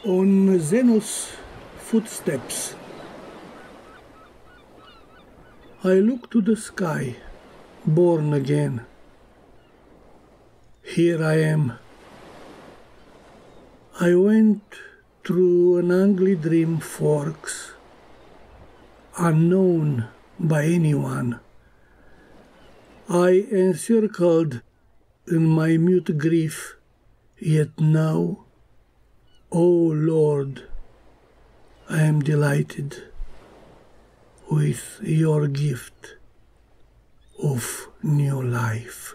on Zenos Footsteps. I look to the sky, born again. Here I am. I went through an ugly dream forks, unknown by anyone. I encircled in my mute grief, yet now, O Lord, I am delighted with your gift of new life.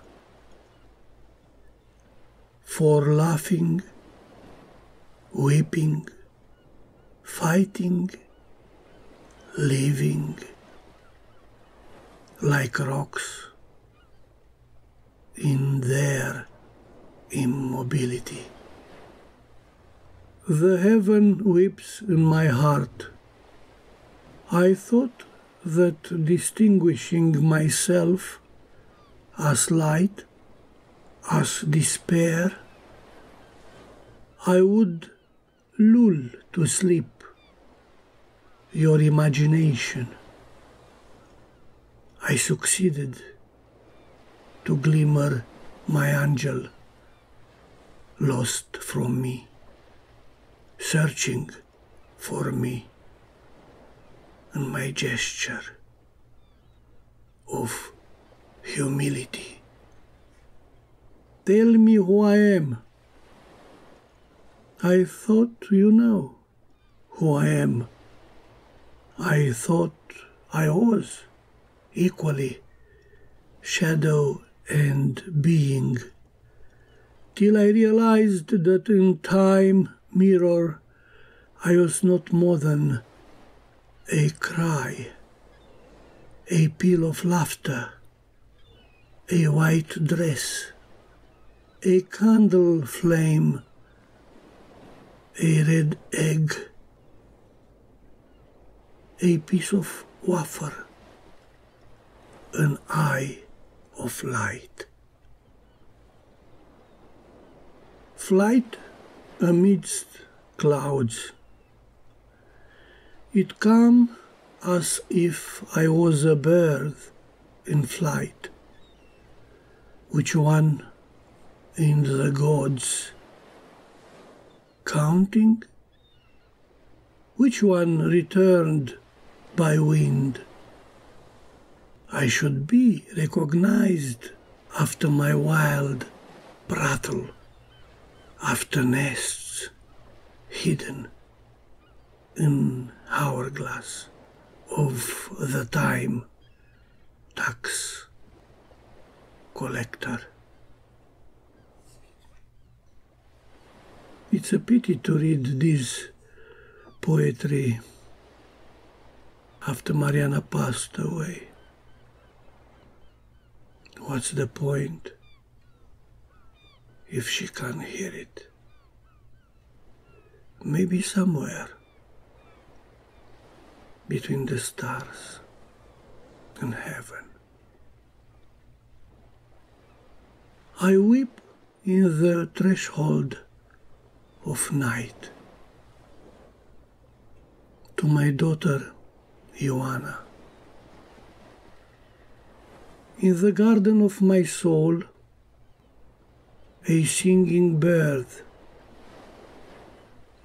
For laughing, weeping, fighting, living like rocks in their immobility. The heaven weeps in my heart. I thought that distinguishing myself as light, as despair, I would lull to sleep your imagination. I succeeded to glimmer my angel, lost from me, searching for me, and my gesture of humility. Tell me who I am. I thought you know who I am. I thought I was equally shadow and being, till I realized that in time mirror I was not more than a cry, a peal of laughter, a white dress, a candle flame, a red egg, a piece of wafer, an eye of light. Flight amidst clouds. It came as if I was a bird in flight. Which one in the gods? Counting? Which one returned by wind? I should be recognized after my wild prattle, after nests hidden in hourglass of the time tax collector. It's a pity to read this poetry after Mariana passed away. What's the point if she can't hear it? Maybe somewhere between the stars and heaven. I weep in the threshold of night to my daughter Ioana. In the garden of my soul, a singing bird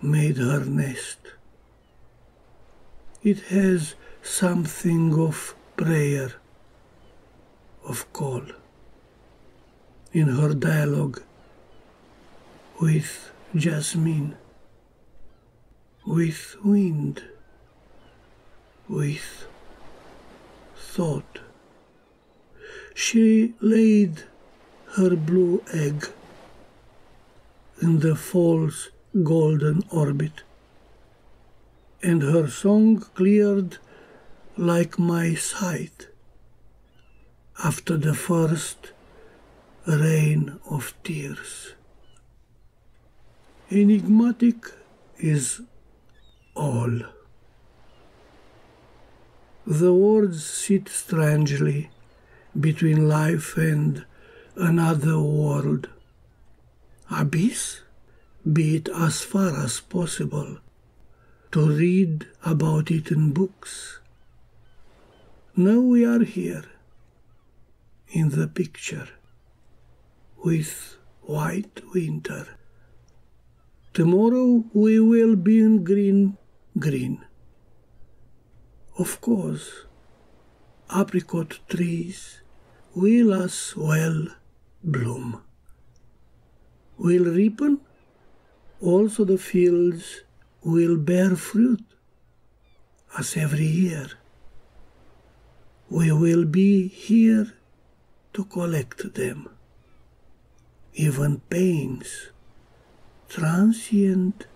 made her nest. It has something of prayer, of call, in her dialogue with jasmine, with wind, with thought. She laid her blue egg in the fall's golden orbit, and her song cleared like my sight after the first rain of tears. Enigmatic is all. The words sit strangely between life and another world. Abyss be it as far as possible, to read about it in books. Now we are here, in the picture, with white winter. Tomorrow we will be in green. Of course, apricot trees will as well bloom. Will ripen, also the fields will bear fruit, as every year. We will be here to collect them. Even pains, transient,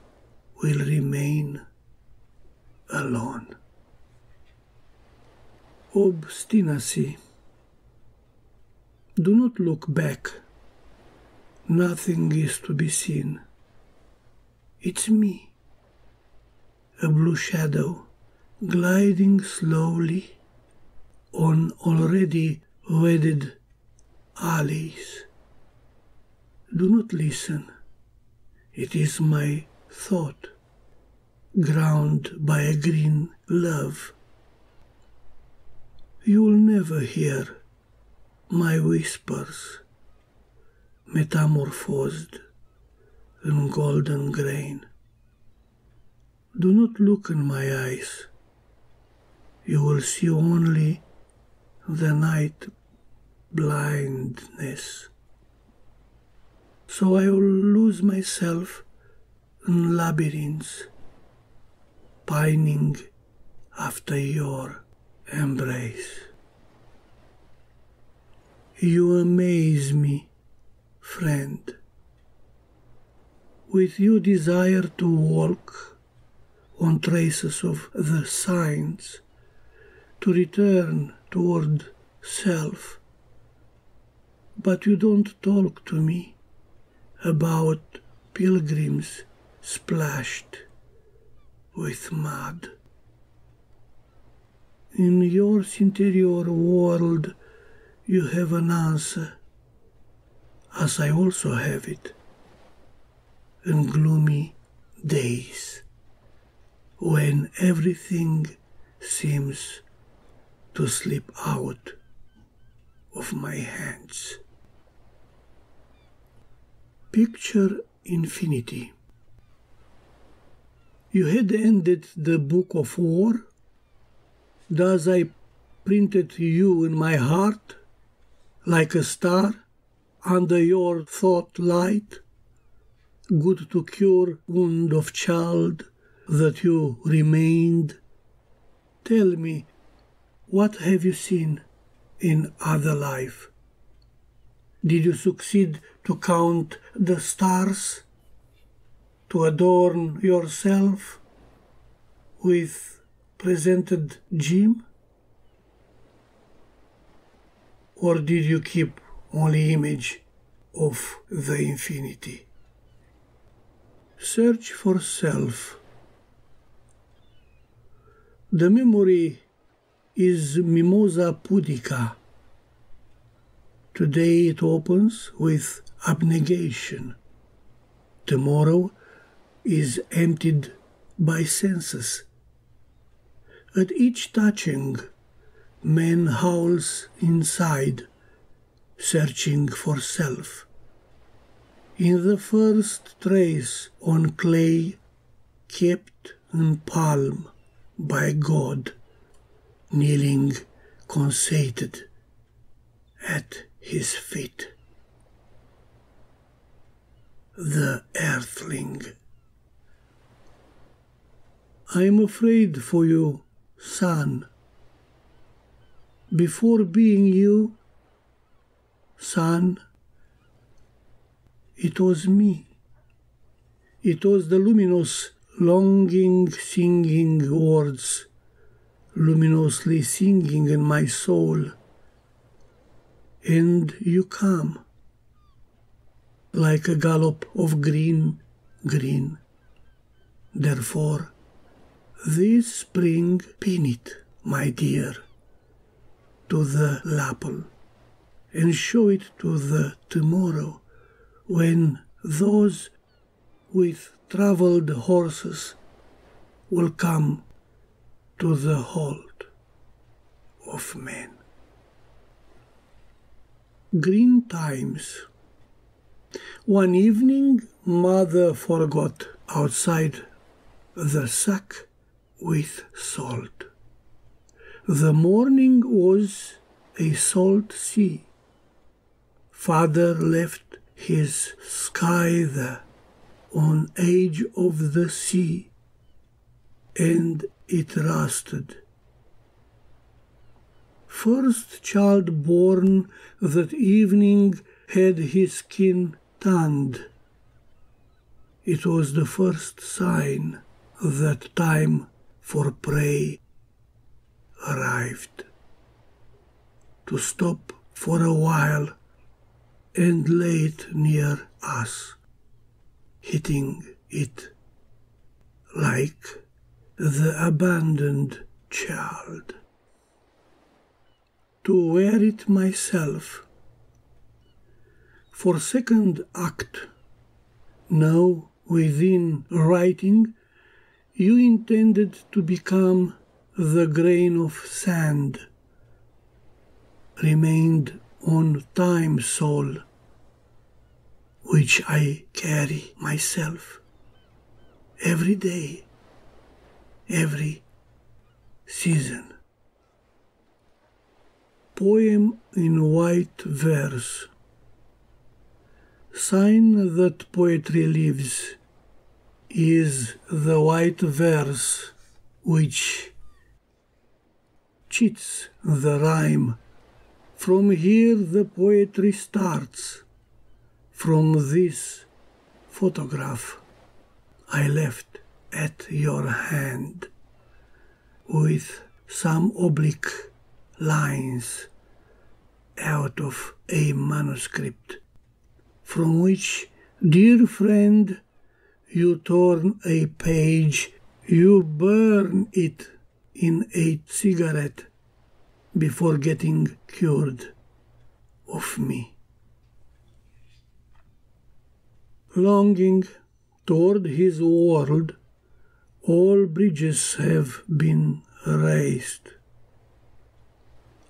will remain alone. Obstinacy. Do not look back. Nothing is to be seen. It's me, a blue shadow, gliding slowly on already wedded alleys. Do not listen. It is my thought, ground by a green love. You'll never hear my whispers, metamorphosed in golden grain. Do not look in my eyes. You will see only the night blindness. So I will lose myself in labyrinths, pining after your embrace. You amaze me, friend. With you desire to walk on traces of the signs, to return toward self. But you don't talk to me about pilgrims splashed with mud. In your interior world you have an answer, as I also have it, in gloomy days, when everything seems to slip out of my hands. Picture infinity. You had ended the book of war. Thus I printed you in my heart, like a star under your thought light, good to cure wound of child that you remained. Tell me, what have you seen in other life? Did you succeed to count the stars, to adorn yourself with presented gem? Or did you keep only image of the infinity? Search for self. The memory is mimosa pudica. Today it opens with abnegation. Tomorrow is emptied by senses. At each touching, man howls inside, searching for self. In the first trace on clay, kept in palm by God, kneeling conceited at his feet. The earthling. I am afraid for you, son. Before being you, son, it was me. It was the luminous, longing, singing words, luminously singing in my soul. And you come, like a gallop of green. Therefore, this spring pin it, my dear, to the lapel, and show it to the tomorrow, when those with travelled horses will come to the halt of men. Green times. One evening, mother forgot outside the sack with salt. The morning was a salt sea. Father left his sky there on edge of the sea, and it rusted. First child born that evening had his skin tanned. It was the first sign that time for prey arrived. To stop for a while and lay it near us, hitting it like the abandoned child. To wear it myself. For second act, now within writing, you intended to become the grain of sand, remained on time soul, which I carry myself every day, every season. Poem in white verse. Sign that poetry lives is the white verse which cheats the rhyme. From here the poetry starts, from this photograph I left at your hand, with some oblique lines out of a manuscript, from which, dear friend, you torn a page, you burn it in a cigarette before getting cured of me. Longing toward his world, all bridges have been raised.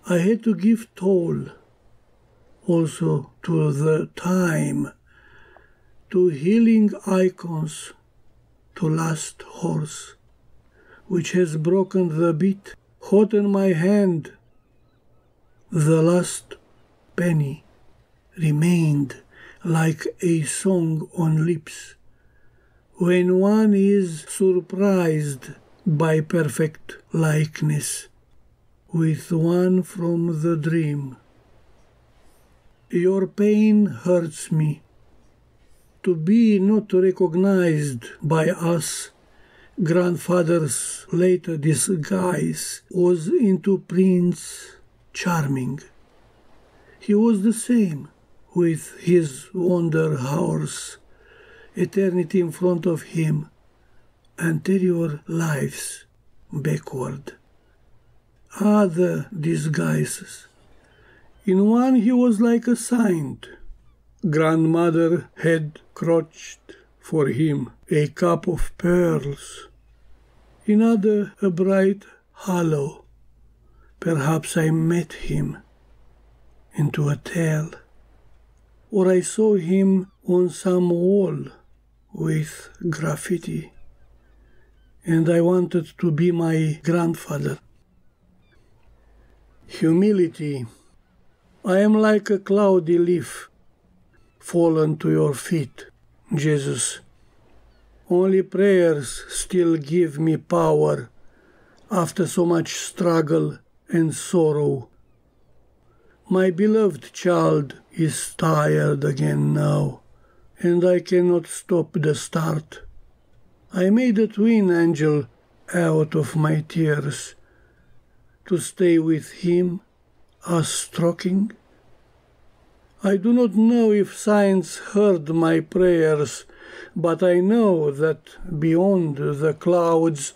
I had to give toll also to the time, to healing icons, to last horse, which has broken the bit hot in my hand. The last penny remained like a song on lips, when one is surprised by perfect likeness with one from the dream. Your pain hurts me. To be not recognized by us, grandfather's later disguise was into Prince Charming. He was the same, with his wonder horse, eternity in front of him, anterior lives backward. Other disguises. In one he was like a saint. Grandmother had crotched for him a cup of pearls. In other a bright hollow. Perhaps I met him into a tale, or I saw him on some wall with graffiti, and I wanted to be my grandfather. Humility. I am like a cloudy leaf fallen to your feet, Jesus. Only prayers still give me power after so much struggle and sorrow. My beloved child is tired again now, and I cannot stop the start. I made a twin angel out of my tears, to stay with him, us stroking. I do not know if science heard my prayers, but I know that beyond the clouds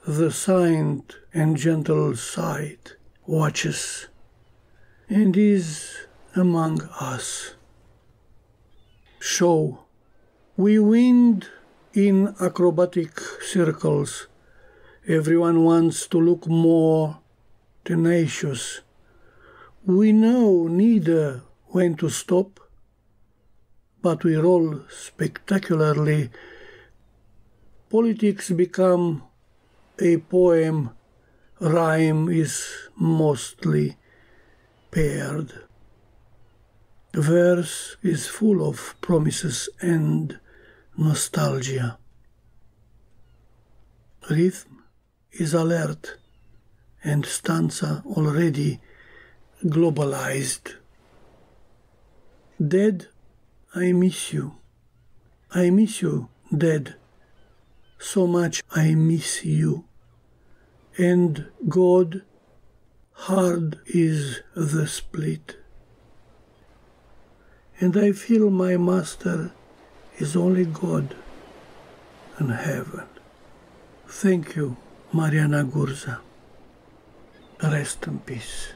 the saint and gentle sight watches and is among us. Show We wind in acrobatic circles. Everyone wants to look more tenacious. We know neither when to stop, but we roll spectacularly. Politics become a poem. Rhyme is mostly paired. Verse is full of promises and nostalgia. Rhythm is alert and stanza already globalized. Dead, I miss you. I miss you, dead. So much I miss you. And God, hard is the split. And I feel my master is only God and heaven. Thank you, Mariana Gurza. Rest in peace.